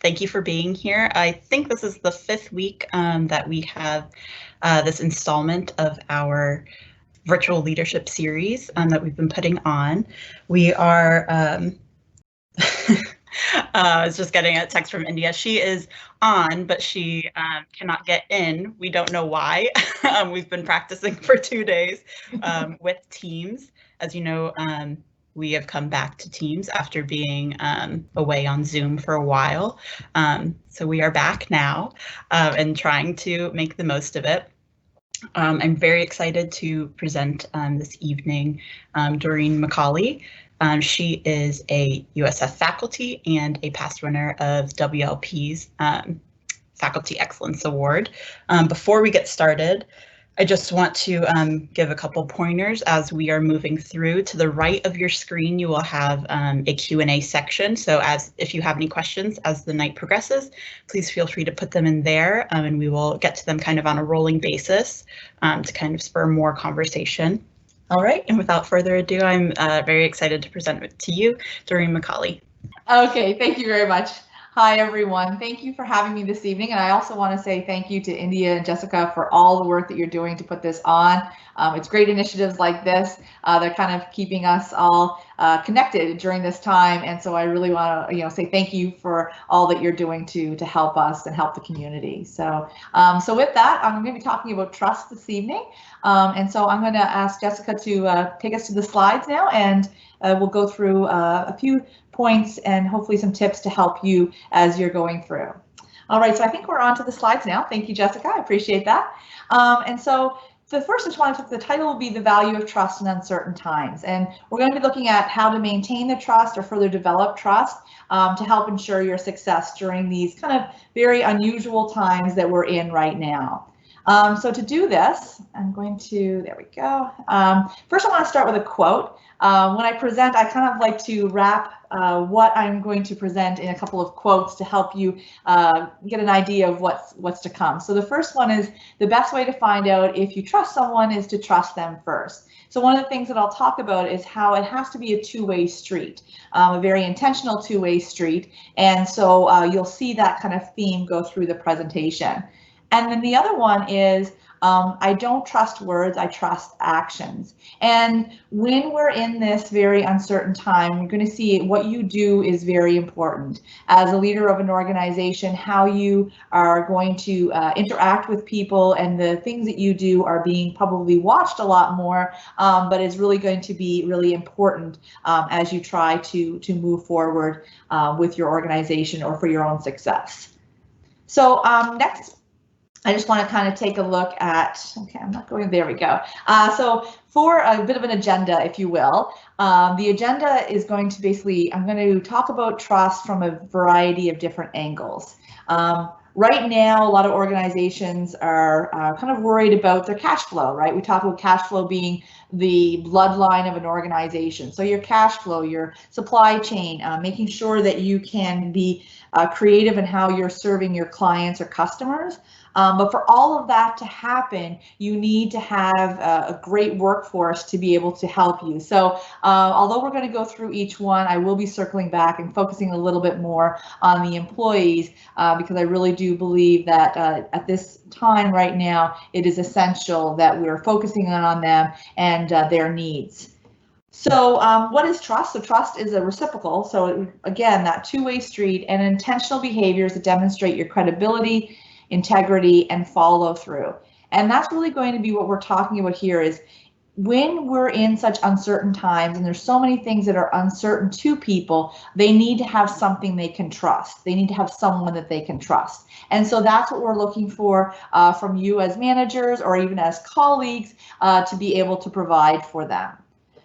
Thank you for being here. I think this is the 5th week that we have this installment of our Virtual Leadership Series that we've been putting on. We are, I was just getting a text from India. She is on, but she cannot get in. We don't know why. We've been practicing for 2 days with Teams. As you know, we have come back to Teams after being away on Zoom for a while. So we are back now and trying to make the most of it. I'm very excited to present this evening Doreen MacAulay. She is a USF faculty and a past winner of WLP's Faculty Excellence Award. Before we get started, I just want to give a couple pointers as we are moving through. To the right of your screen, you will have a Q&A section. So if you have any questions as the night progresses, please feel free to put them in there and we will get to them kind of on a rolling basis to kind of spur more conversation. All right, and without further ado, I'm very excited to present it to you, Doreen MacAulay. Okay, thank you very much. Hi, everyone. Thank you for having me this evening. And I also want to say thank you to India and Jessica for all the work that you're doing to put this on. It's great initiatives like this. They're kind of keeping us all connected during this time. And so I really want to, say thank you for all that you're doing to help us and help the community. So, so with that, I'm going to be talking about trust this evening. And so I'm going to ask Jessica to take us to the slides now, and we'll go through a few points and hopefully some tips to help you as you're going through. All right, so I think we're on to the slides now. Thank you, Jessica. I appreciate that. And so the first, I just want to talk, the title will be The Value of Trust in Uncertain Times. And we're going to be looking at how to maintain the trust or further develop trust to help ensure your success during these kind of very unusual times that we're in right now. So to do this, I'm going to, there we go. First, I want to start with a quote. When I present, I kind of like to wrap what I'm going to present in a couple of quotes to help you get an idea of what's to come. So the first one is, the best way to find out if you trust someone is to trust them first. So one of the things that I'll talk about is how it has to be a two-way street, a very intentional two-way street. And so you'll see that kind of theme go through the presentation. And then the other one is, I don't trust words, I trust actions. And when we're in this very uncertain time, you're going to see what you do is very important. As a leader of an organization, how you are going to interact with people and the things that you do are being probably watched a lot more, but is really going to be really important as you try to move forward with your organization or for your own success. So next, I just want to kind of take a look at, okay, I'm not going, there we go. So for a bit of an agenda, if you will, the agenda is going to basically, I'm going to talk about trust from a variety of different angles. Right now, a lot of organizations are kind of worried about their cash flow, right? We talk about cash flow being the bloodline of an organization. So your cash flow, your supply chain, making sure that you can be creative in how you're serving your clients or customers. But for all of that to happen, you need to have a great workforce to be able to help you. So although we're going to go through each one, I will be circling back and focusing a little bit more on the employees because I really do believe that at this time right now, it is essential that we're focusing on them and their needs. So what is trust? So trust is a reciprocal. So again, that two-way street and intentional behaviors that demonstrate your credibility, integrity, and follow through. And that's really going to be what we're talking about here is when we're in such uncertain times and there's so many things that are uncertain to people, they need to have something they can trust. They need to have someone that they can trust. And so that's what we're looking for from you as managers or even as colleagues to be able to provide for them.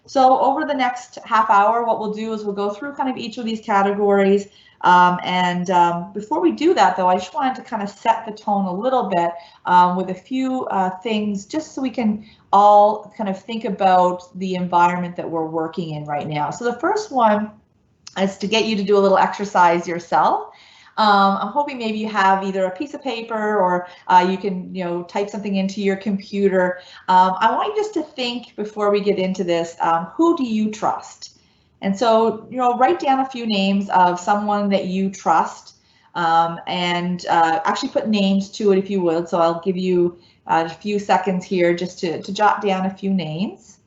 So over the next half hour, what we'll do is we'll go through kind of each of these categories. Before we do that, though, I just wanted to kind of set the tone a little bit with a few things just so we can all kind of think about the environment that we're working in right now. So the first one is to get you to do a little exercise yourself. I'm hoping maybe you have either a piece of paper or you can, type something into your computer. I want you just to think before we get into this, who do you trust? And so, write down a few names of someone that you trust and actually put names to it if you would. So I'll give you a few seconds here just to jot down a few names.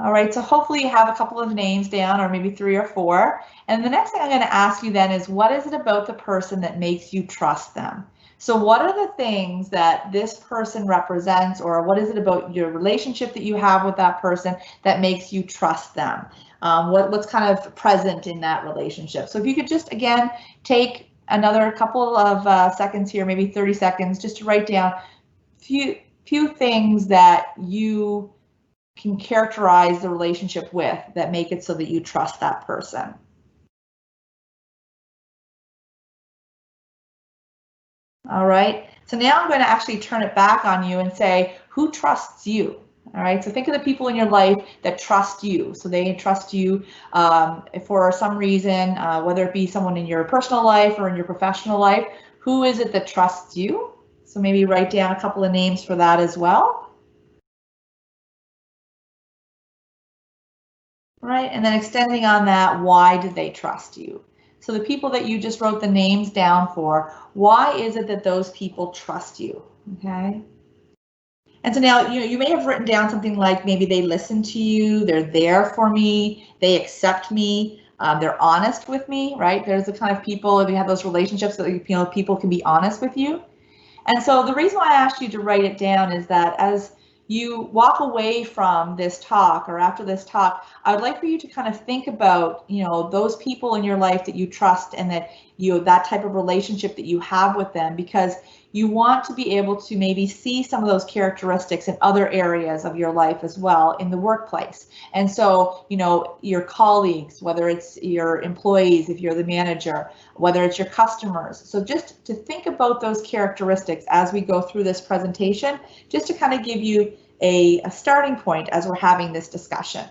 All right, so hopefully you have a couple of names down, or maybe 3 or 4. And the next thing I'm going to ask you then is, what is it about the person that makes you trust them? So what are the things that this person represents, or what is it about your relationship that you have with that person that makes you trust them? What's kind of present in that relationship? So if you could just, again, take another couple of seconds here, maybe 30 seconds, just to write down a few things that you can characterize the relationship with that make it so that you trust that person. All right, so now I'm going to actually turn it back on you and say, who trusts you? All right, so think of the people in your life that trust you. So they trust you for some reason, whether it be someone in your personal life or in your professional life. Who is it that trusts you? So maybe write down a couple of names for that as well. Right, and then extending on that, why do they trust you? So the people that you just wrote the names down for, why is it that those people trust you? Okay. And so now you may have written down something like, maybe they listen to you, they're there for me, they accept me, they're honest with me, right? There's the kind of people, if you have those relationships that people can be honest with you. And so the reason why I asked you to write it down is that as you walk away from this talk, or after this talk, I would like for you to kind of think about, those people in your life that you trust, and that that type of relationship that you have with them, because you want to be able to maybe see some of those characteristics in other areas of your life as well in the workplace. And so, your colleagues, whether it's your employees, if you're the manager, whether it's your customers. So just to think about those characteristics as we go through this presentation, just to kind of give you a starting point as we're having this discussion.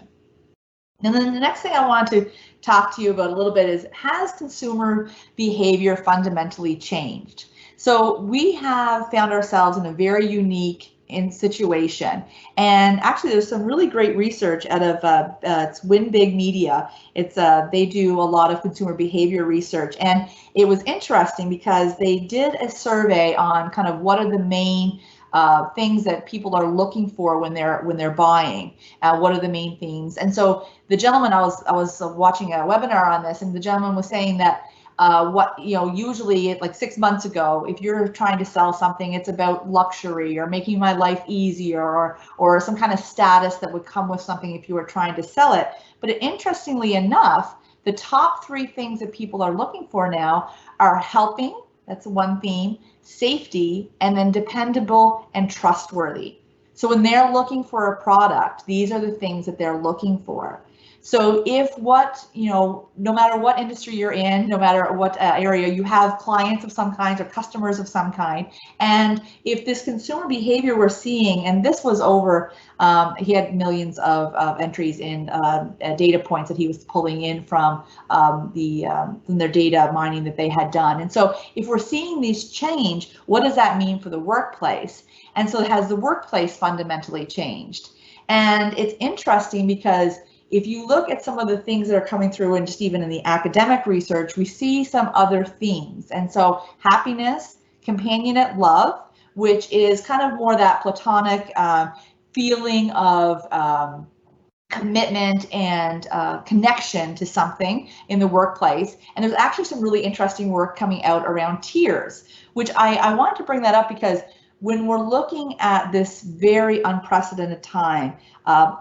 And then the next thing I want to talk to you about a little bit is, has consumer behavior fundamentally changed? So we have found ourselves in a very unique situation, and actually there's some really great research out of it's Win Big Media. It's they do a lot of consumer behavior research, and it was interesting because they did a survey on kind of what are the main things that people are looking for when they're buying. What are the main things? And so the gentleman, I was watching a webinar on this, and the gentleman was saying that usually like 6 months ago, if you're trying to sell something, it's about luxury or making my life easier, or some kind of status that would come with something if you were trying to sell it. But interestingly enough, the top 3 things that people are looking for now are helping, that's one theme, safety, and then dependable and trustworthy. So when they're looking for a product, these are the things that they're looking for. So if no matter what industry you're in, no matter what area, you have clients of some kind or customers of some kind, and if this consumer behavior we're seeing, and this was over, he had millions of entries in data points that he was pulling in from their data mining that they had done. And so if we're seeing these change, what does that mean for the workplace? And so has the workplace fundamentally changed? And it's interesting because if you look at some of the things that are coming through, and just even in the academic research, we see some other themes. And so happiness, companionate love, which is kind of more that platonic feeling of commitment and connection to something in the workplace. And there's actually some really interesting work coming out around tears, which I wanted to bring that up because when we're looking at this very unprecedented time,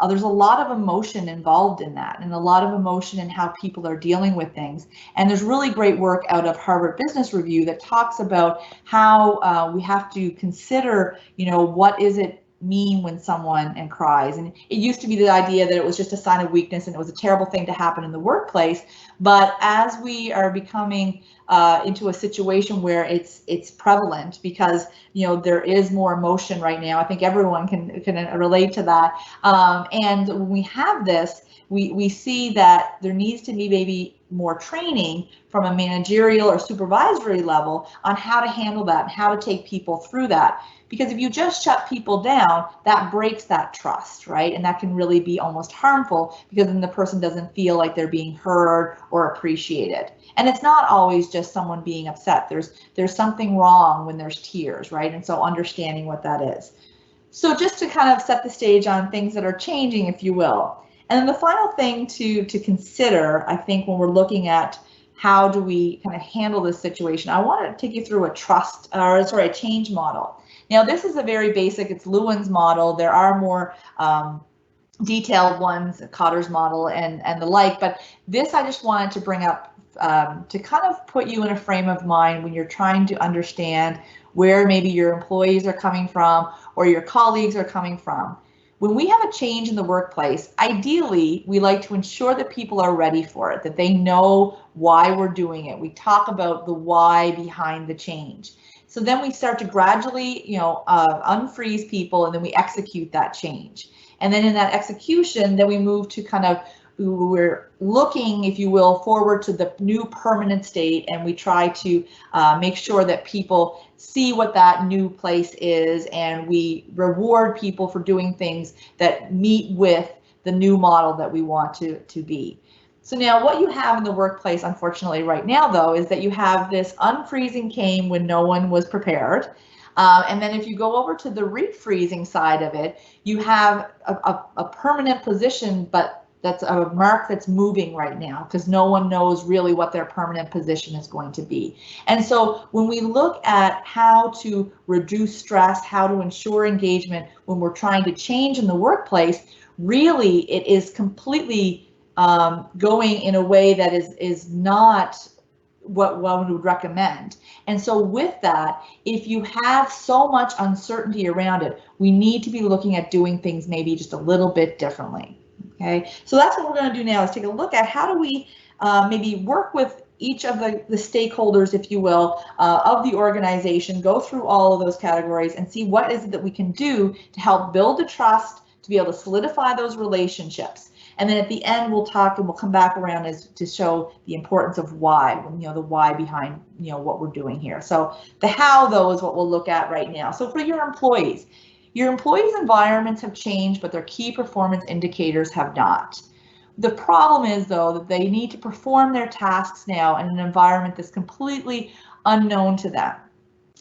there's a lot of emotion involved in that, and a lot of emotion in how people are dealing with things. And there's really great work out of Harvard Business Review that talks about how we have to consider, what is it mean when someone cries. And it used to be the idea that it was just a sign of weakness and it was a terrible thing to happen in the workplace. But as we are becoming into a situation where it's prevalent, because there is more emotion right now, I think everyone can relate to that. And when we have this, we see that there needs to be maybe more training from a managerial or supervisory level on how to handle that and how to take people through that. Because if you just shut people down, that breaks that trust, right? And that can really be almost harmful, because then the person doesn't feel like they're being heard or appreciated. And it's not always just someone being upset. There's something wrong when there's tears, right? And so understanding what that is. So just to kind of set the stage on things that are changing, if you will. And then the final thing to consider, I think, when we're looking at how do we kind of handle this situation, I want to take you through a change model. Now, this is a very basic, it's Lewin's model. There are more detailed ones, Cotter's model and the like, but this I just wanted to bring up to kind of put you in a frame of mind when you're trying to understand where maybe your employees are coming from or your colleagues are coming from. When we have a change in the workplace, ideally, we like to ensure that people are ready for it, that they know why we're doing it. We talk about the why behind the change. So then we start to gradually, unfreeze people, and then we execute that change. And then in that execution, then we move to kind of, we're looking, if you will, forward to the new permanent state, and we try to make sure that people see what that new place is, and we reward people for doing things that meet with the new model that we want to be. So now what you have in the workplace, unfortunately, right now, though, is that you have this unfreezing came when no one was prepared. And then if you go over to the refreezing side of it, you have a permanent position, but that's a mark that's moving right now because no one knows really what their permanent position is going to be. And so when we look at how to reduce stress, how to ensure engagement when we're trying to change in the workplace, really it is completely going in a way that is not what one would recommend. And so with that, if you have so much uncertainty around it, we need to be looking at doing things maybe just a little bit differently. Okay, so that's what we're going to do now, is take a look at how do we maybe work with each of the stakeholders, if you will, of the organization, go through all of those categories and see what is it that we can do to help build the trust, to be able to solidify those relationships. And then at the end, we'll talk and we'll come back around to show the importance of why, the why behind, what we're doing here. So the how, though, is what we'll look at right now. So for your employees environments have changed, but their key performance indicators have not. The problem is, though, that they need to perform their tasks now in an environment that's completely unknown to them.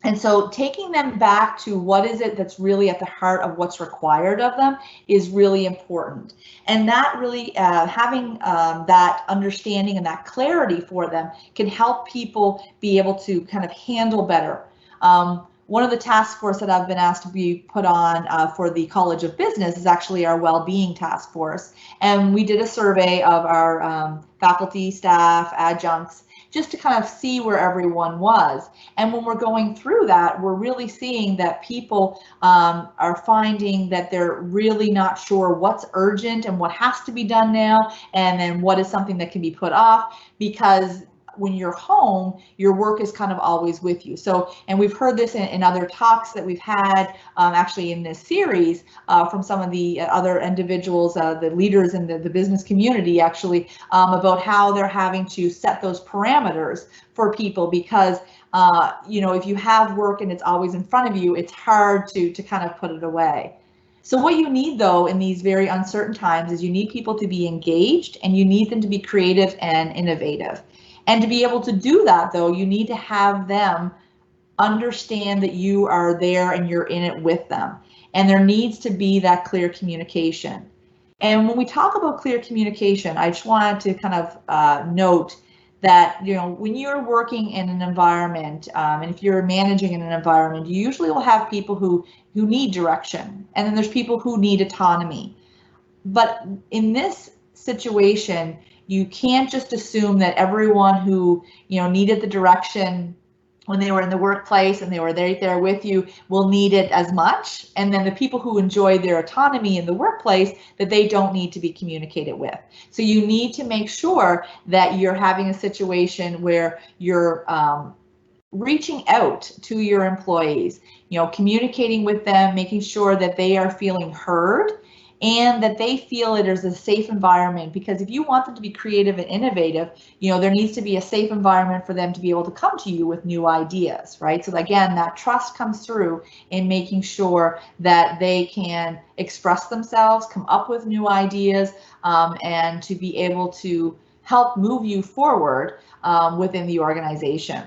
And so taking them back to what is it that's really at the heart of what's required of them is really important. And that really having that understanding and that clarity for them can help people be able to kind of handle better. One of the task force that I've been asked to be put on for the College of Business is actually our well-being task force. And we did a survey of our faculty, staff, adjuncts, just to kind of see where everyone was. And when we're going through that, we're really seeing that people are finding that they're really not sure what's urgent and what has to be done now, and then what is something that can be put off, because when you're home, your work is kind of always with you. So, and we've heard this in other talks that we've had actually in this series from some of the other individuals, the leaders in the business community actually, about how they're having to set those parameters for people because, if you have work and it's always in front of you, it's hard to kind of put it away. So what you need, though, in these very uncertain times is you need people to be engaged and you need them to be creative and innovative. And to be able to do that, though, you need to have them understand that you are there and you're in it with them. And there needs to be that clear communication. And when we talk about clear communication, I just wanted to kind of note that, when you're working in an environment, and if you're managing in an environment, you usually will have people who need direction. And then there's people who need autonomy. But in this situation, you can't just assume that everyone who needed the direction when they were in the workplace and they were right there with you will need it as much. And then the people who enjoy their autonomy in the workplace, that they don't need to be communicated with. So you need to make sure that you're having a situation where you're reaching out to your employees, communicating with them, making sure that they are feeling heard, and that they feel it is a safe environment, because if you want them to be creative and innovative, there needs to be a safe environment for them to be able to come to you with new ideas, right? So again, that trust comes through in making sure that they can express themselves, come up with new ideas, and to be able to help move you forward within the organization.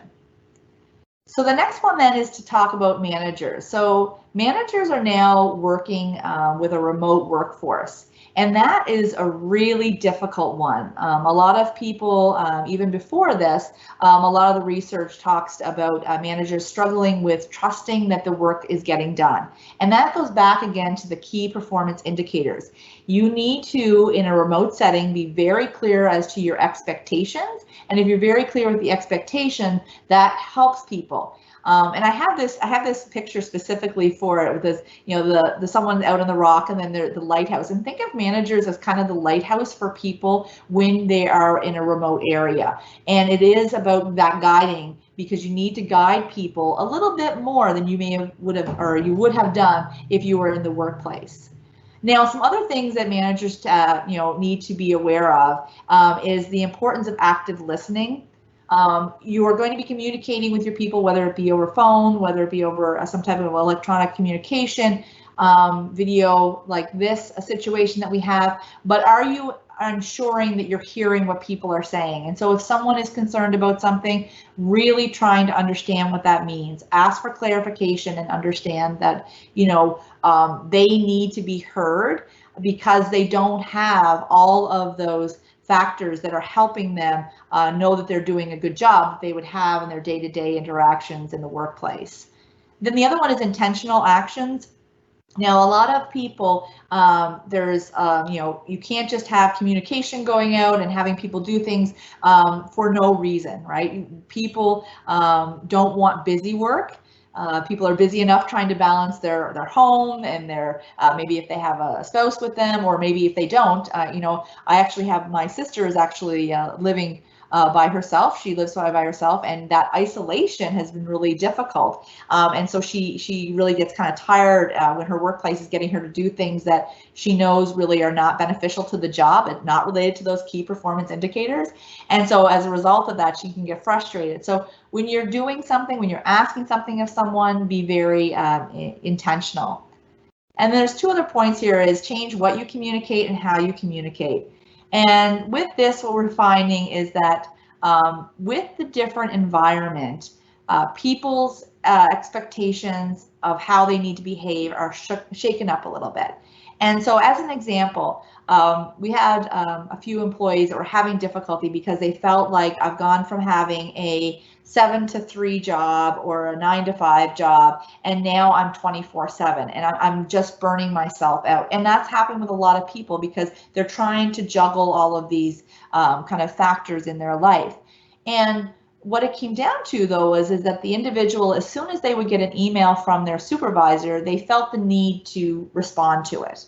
So the next one then is to talk about managers. So managers are now working with a remote workforce, and that is a really difficult one. A lot of people, even before this, a lot of the research talks about managers struggling with trusting that the work is getting done. And that goes back again to the key performance indicators. You need to, in a remote setting, be very clear as to your expectations. And if you're very clear with the expectation, that helps people. And I have this picture specifically for it, with this, the someone out on the rock, and then the lighthouse. And think of managers as kind of the lighthouse for people when they are in a remote area. And it is about that guiding, because you need to guide people a little bit more than you would have done if you were in the workplace. Now, some other things that managers need to be aware of is the importance of active listening. You are going to be communicating with your people, whether it be over phone, whether it be over some type of electronic communication, video like this, a situation that we have, but are you ensuring that you're hearing what people are saying? And so if someone is concerned about something, really trying to understand what that means, ask for clarification and understand that, they need to be heard, because they don't have all of those factors that are helping them know that they're doing a good job that they would have in their day-to-day interactions in the workplace. Then the other one is intentional actions. Now, a lot of people, you can't just have communication going out and having people do things for no reason, right? People don't want busy work. People are busy enough trying to balance their home and their maybe if they have a spouse with them, or maybe if they don't. I actually have, my sister is actually living by herself. She lives by herself, and that isolation has been really difficult. And so she really gets kind of tired when her workplace is getting her to do things that she knows really are not beneficial to the job and not related to those key performance indicators. And so as a result of that, she can get frustrated. So when you're doing something, when you're asking something of someone, be very intentional. And there's two other points here: is change what you communicate and how you communicate. And with this, what we're finding is that with the different environment, people's expectations of how they need to behave are shaken up a little bit. And so as an example, we had a few employees that were having difficulty because they felt like, I've gone from having a 7 to 3 job or a 9 to 5 job, and now I'm 24/7 and I'm just burning myself out. And that's happened with a lot of people because they're trying to juggle all of these kind of factors in their life. And what it came down to, though, is that the individual, as soon as they would get an email from their supervisor, they felt the need to respond to it.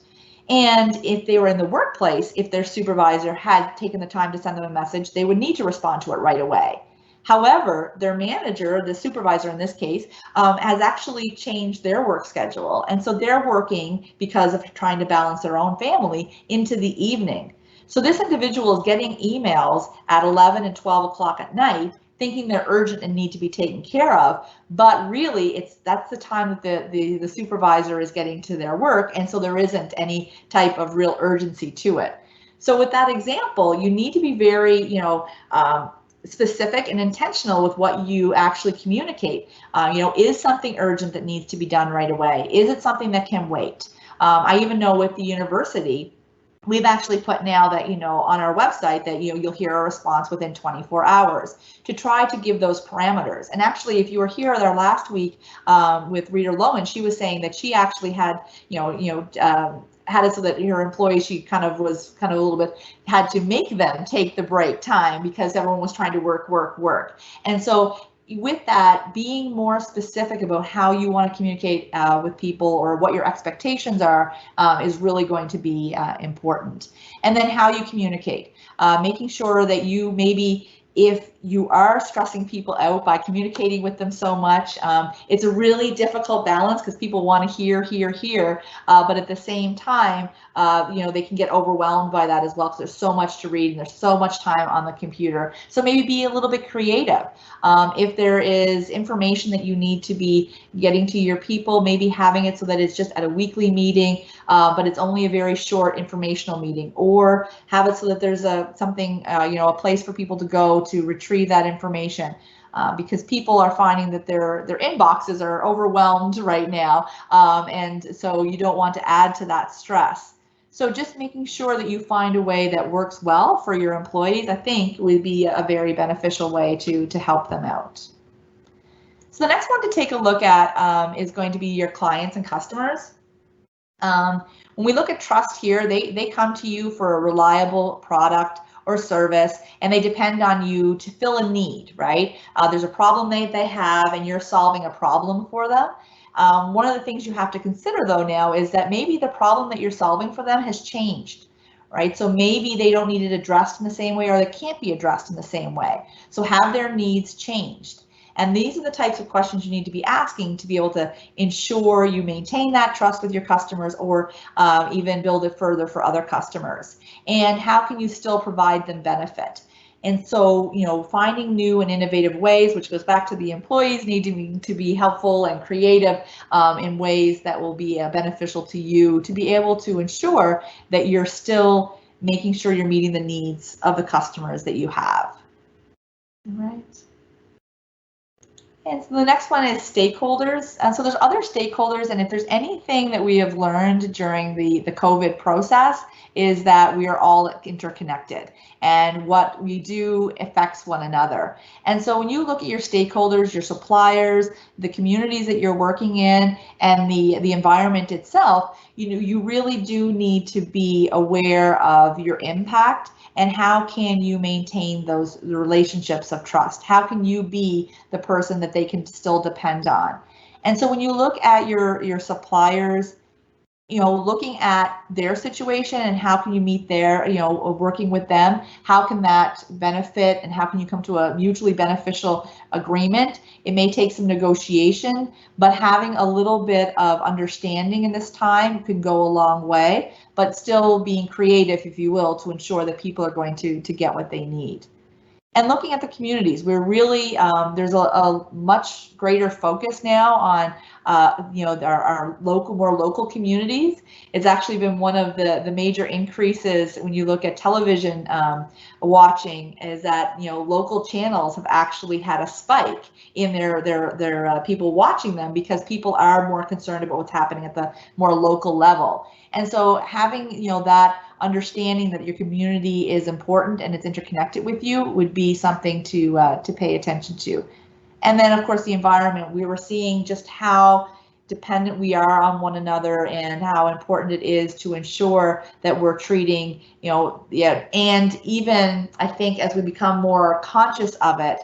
And if they were in the workplace, if their supervisor had taken the time to send them a message, they would need to respond to it right away. However, their manager, the supervisor in this case, has actually changed their work schedule. And so they're working, because of trying to balance their own family, into the evening. So this individual is getting emails at 11 and 12 o'clock at night, thinking they're urgent and need to be taken care of, but really that's the time that the supervisor is getting to their work, and so there isn't any type of real urgency to it. So with that example, you need to be very, specific and intentional with what you actually communicate. Is something urgent that needs to be done right away? Is it something that can wait? I even know with the university, we've actually put now that, on our website that, you'll hear a response within 24 hours to try to give those parameters. And actually, if you were here there last week with Rita Lowen, she was saying that she actually had, had it so that her employees, she was a little bit, had to make them take the break time because everyone was trying to work. And so with that, being more specific about how you want to communicate with people or what your expectations are is really going to be important. And then how you communicate, making sure that you maybe, if you are stressing people out by communicating with them so much. It's a really difficult balance because people want to hear, but at the same time, they can get overwhelmed by that as well because there's so much to read and there's so much time on the computer. So maybe be a little bit creative. If there is information that you need to be getting to your people, maybe having it so that it's just at a weekly meeting, but it's only a very short informational meeting, or have it so that there's a place for people to go to retrieve that information, because people are finding that their inboxes are overwhelmed right now, and so you don't want to add to that stress. So just making sure that you find a way that works well for your employees, I think, would be a very beneficial way to help them out. So the next one to take a look at is going to be your clients and customers. When we look at trust here, they come to you for a reliable product or service, and they depend on you to fill a need, right? There's a problem they have, and you're solving a problem for them. One of the things you have to consider, though, now is that maybe the problem that you're solving for them has changed, right? So maybe they don't need it addressed in the same way, or they can't be addressed in the same way. So have their needs changed? And these are the types of questions you need to be asking to be able to ensure you maintain that trust with your customers, or even build it further for other customers. And how can you still provide them benefit? And so, finding new and innovative ways, which goes back to the employees needing to be helpful and creative in ways that will be beneficial to you, to be able to ensure that you're still making sure you're meeting the needs of the customers that you have. All right. And so the next one is stakeholders. And so there's other stakeholders, and if there's anything that we have learned during the COVID process, is that we are all interconnected, and what we do affects one another. And so when you look at your stakeholders, your suppliers, the communities that you're working in, and the environment itself, you really do need to be aware of your impact and how can you maintain the relationships of trust. How can you be the person that they can still depend on? And so when you look at your suppliers, looking at their situation and how can you meet their, working with them, how can that benefit and how can you come to a mutually beneficial agreement? It may take some negotiation, but having a little bit of understanding in this time can go a long way, but still being creative, if you will, to ensure that people are going to get what they need. And looking at the communities, we're really, there's a much greater focus now on, our more local communities. It's actually been one of the major increases when you look at television watching, is that, local channels have actually had a spike in their people watching them, because people are more concerned about what's happening at the more local level. And so having, that understanding that your community is important and it's interconnected with you would be something to pay attention to. And then, of course, the environment. We were seeing just how dependent we are on one another and how important it is to ensure that we're treating, and even I think as we become more conscious of it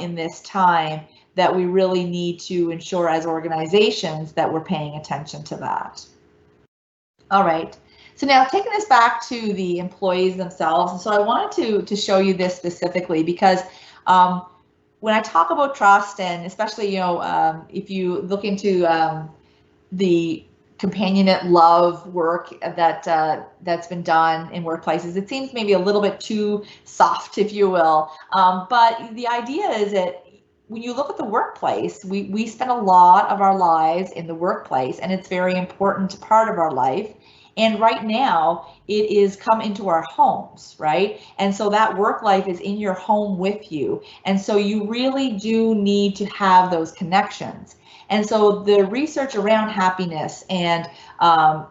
in this time, that we really need to ensure as organizations that we're paying attention to that. All right. So now taking this back to the employees themselves, and so I wanted to show you this specifically because when I talk about trust, and especially, if you look into the companionate love work that's been done in workplaces, it seems maybe a little bit too soft, if you will. But the idea is that when you look at the workplace, we spend a lot of our lives in the workplace, and it's a very important part of our life. And right now, it is come into our homes, right? And so that work life is in your home with you. And so you really do need to have those connections. And so the research around happiness and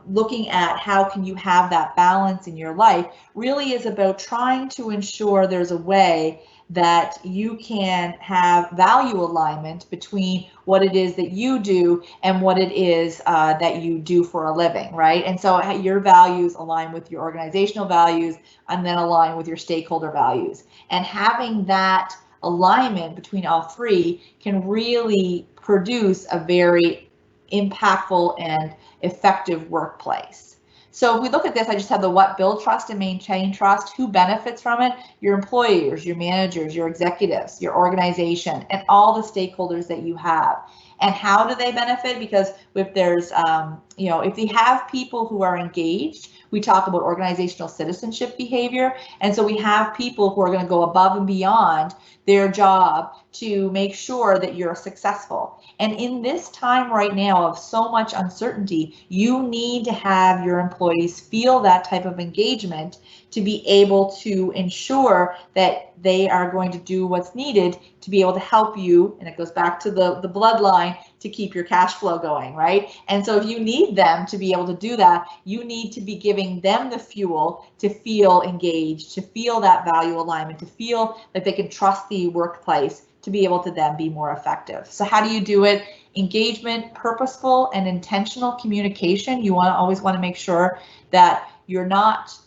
looking at how can you have that balance in your life really is about trying to ensure there's a way that you can have value alignment between what it is that you do and what it is that you do for a living, right? And so your values align with your organizational values and then align with your stakeholder values. And having that alignment between all three can really produce a very impactful and effective workplace. So if we look at this, I just have the what: build trust and maintain trust. Who benefits from it? Your employers, your managers, your executives, your organization, and all the stakeholders that you have. And how do they benefit? Because if there's, if they have people who are engaged, we talk about organizational citizenship behavior. And so we have people who are going to go above and beyond their job to make sure that you're successful. And in this time right now of so much uncertainty, you need to have your employees feel that type of engagement to be able to ensure that they are going to do what's needed to be able to help you. And it goes back to the bloodline to keep your cash flow going, right? And so if you need them to be able to do that, you need to be giving them the fuel to feel engaged, to feel that value alignment, to feel that they can trust the workplace to be able to then be more effective. So how do you do it? Engagement, purposeful and intentional communication. You always want to make sure that you're not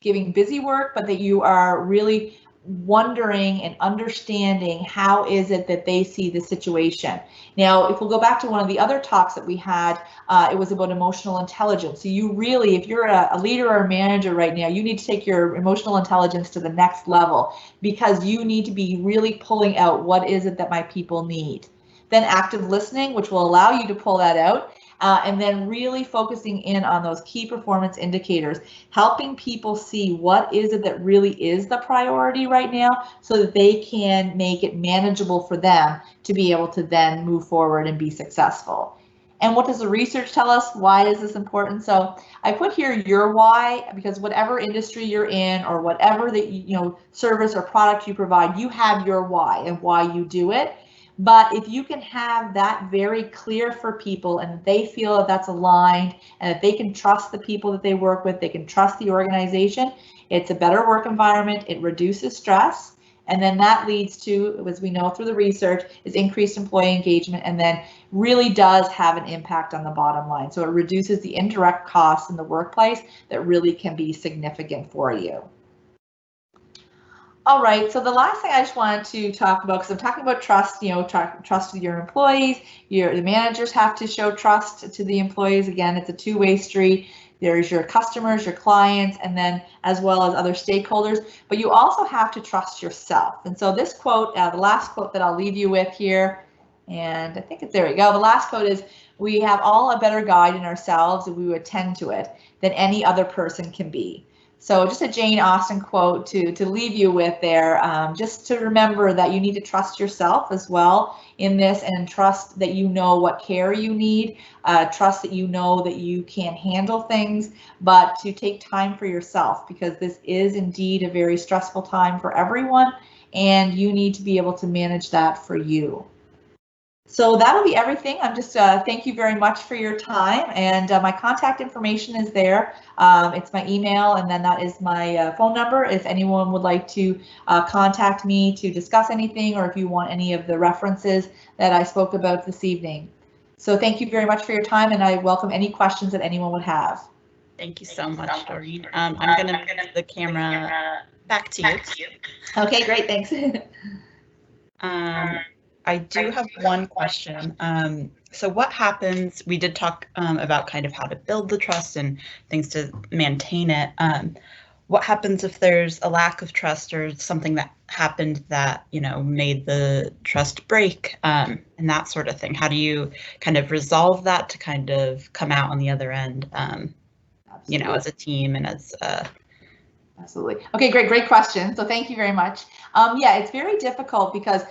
giving busy work, but that you are really wondering and understanding how is it that they see the situation. Now, if we'll go back to one of the other talks that we had, it was about emotional intelligence. So you really, if you're a leader or a manager right now, you need to take your emotional intelligence to the next level, because you need to be really pulling out what is it that my people need. Then active listening, which will allow you to pull that out. And then really focusing in on those key performance indicators, helping people see what is it that really is the priority right now so that they can make it manageable for them to be able to then move forward and be successful. And what does the research tell us? Why is this important? So I put here your why, because whatever industry you're in or whatever the service or product you provide, you have your why and why you do it. But if you can have that very clear for people and they feel that that's aligned and that they can trust the people that they work with, they can trust the organization, it's a better work environment, it reduces stress, and then that leads to, as we know through the research, is increased employee engagement, and then really does have an impact on the bottom line. So it reduces the indirect costs in the workplace that really can be significant for you. All right, so the last thing I just wanted to talk about, because I'm talking about trust, trust with your employees, the managers have to show trust to the employees. Again, it's a two-way street. There's your customers, your clients, and then as well as other stakeholders, but you also have to trust yourself. And so this quote, the last quote that I'll leave you with here, and I think it's, there we go. The last quote is, we have all a better guide in ourselves if we would attend to it than any other person can be. So just a Jane Austen quote to leave you with there, just to remember that you need to trust yourself as well in this, and trust that you know what care you need, trust that you know that you can handle things, but to take time for yourself, because this is indeed a very stressful time for everyone, and you need to be able to manage that for you. So that'll be everything. I'm just thank you very much for your time, and my contact information is there. It's my email, and then that is my phone number if anyone would like to contact me to discuss anything, or if you want any of the references that I spoke about this evening. So thank you very much for your time, and I welcome any questions that anyone would have. Thank you so much, Doreen. I'm going to move the camera back to you. Okay, great, thanks. I do have one question. So what happens, we did talk about kind of how to build the trust and things to maintain it. What happens if there's a lack of trust or something that happened that, made the trust break, and that sort of thing? How do you kind of resolve that to kind of come out on the other end, as a team and as Absolutely. Okay, great question. So thank you very much. Yeah, it's very difficult because,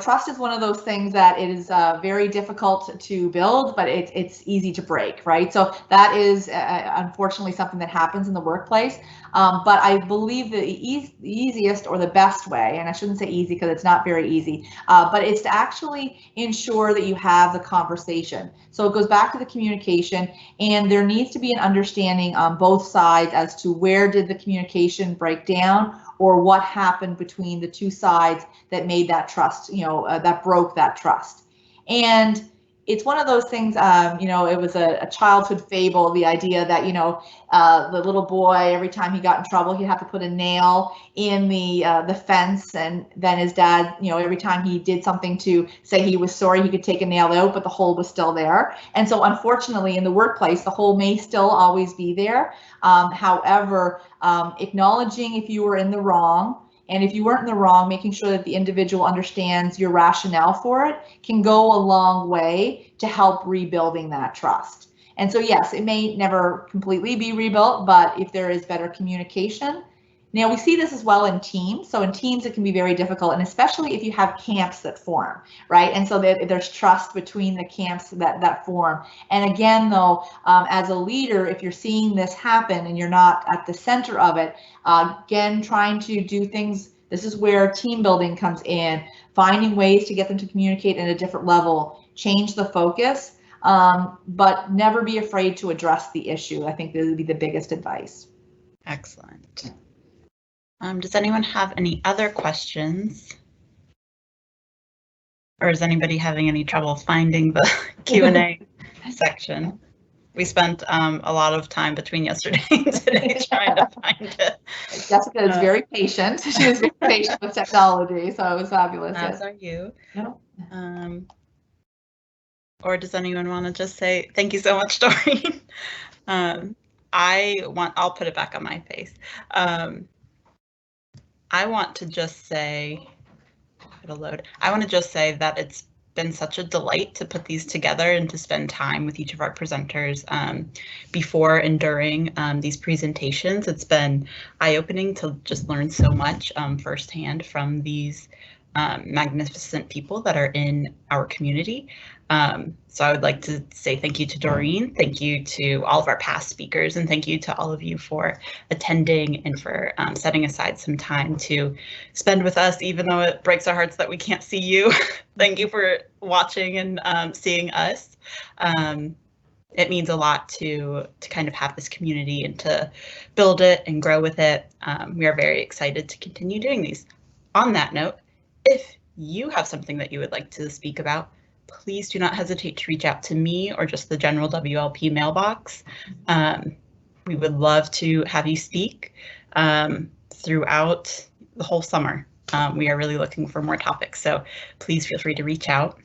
trust is one of those things that it is very difficult to build, but it's easy to break, right? So that is unfortunately something that happens in the workplace. But I believe the easiest or the best way, and I shouldn't say easy because it's not very easy, but it's to actually ensure that you have the conversation. So it goes back to the communication, and there needs to be an understanding on both sides as to where did the communication break down, or what happened between the two sides that made that trust, that broke that trust. And it's one of those things, you know, it was a childhood fable, the idea that, you know, the little boy, every time he got in trouble, he'd have to put a nail in the fence, and then his dad, you know, every time he did something to say he was sorry, he could take a nail out, but the hole was still there. And so unfortunately in the workplace, the hole may still always be there. However, acknowledging if you were in the wrong, and if you weren't in the wrong, making sure that the individual understands your rationale for it can go a long way to help rebuilding that trust. And so yes, it may never completely be rebuilt, but if there is better communication. Now we see this as well in teams. So in teams, it can be very difficult, and especially if you have camps that form, right? And so there's trust between the camps that form. And again, though, as a leader, if you're seeing this happen and you're not at the center of it, again, trying to do things, this is where team building comes in, finding ways to get them to communicate at a different level, change the focus, but never be afraid to address the issue. I think that would be the biggest advice. Excellent. Does anyone have any other questions? Or is anybody having any trouble finding the Q&A section? We spent a lot of time between yesterday and today trying to find it. Jessica is very patient. She was very patient with technology, so it was fabulous. As are you. No. Or does anyone want to just say thank you so much, Doreen? I'll put it back on my face. I want to just say, it'll load. I want to just say that it's been such a delight to put these together and to spend time with each of our presenters before and during these presentations. It's been eye-opening to just learn so much firsthand from these magnificent people that are in our community. So I would like to say thank you to Doreen, thank you to all of our past speakers, and thank you to all of you for attending and for setting aside some time to spend with us, even though it breaks our hearts that we can't see you. Thank you for watching and seeing us. It means a lot to kind of have this community and to build it and grow with it. We are very excited to continue doing these. On that note, if you have something that you would like to speak about, please do not hesitate to reach out to me or just the general WLP mailbox. We would love to have you speak throughout the whole summer. We are really looking for more topics, so please feel free to reach out.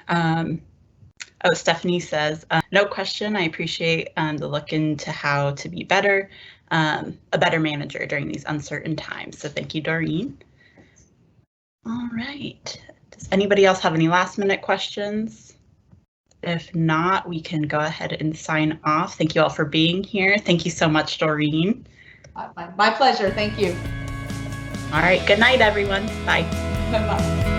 Oh, Stephanie says, no question, I appreciate the look into how to be better, a better manager during these uncertain times. So thank you, Doreen. All right. Does anybody else have any last minute questions? If not, we can go ahead and sign off. Thank you all for being here. Thank you so much, Doreen. My pleasure. Thank you. All right. Good night, everyone. Bye. Bye-bye.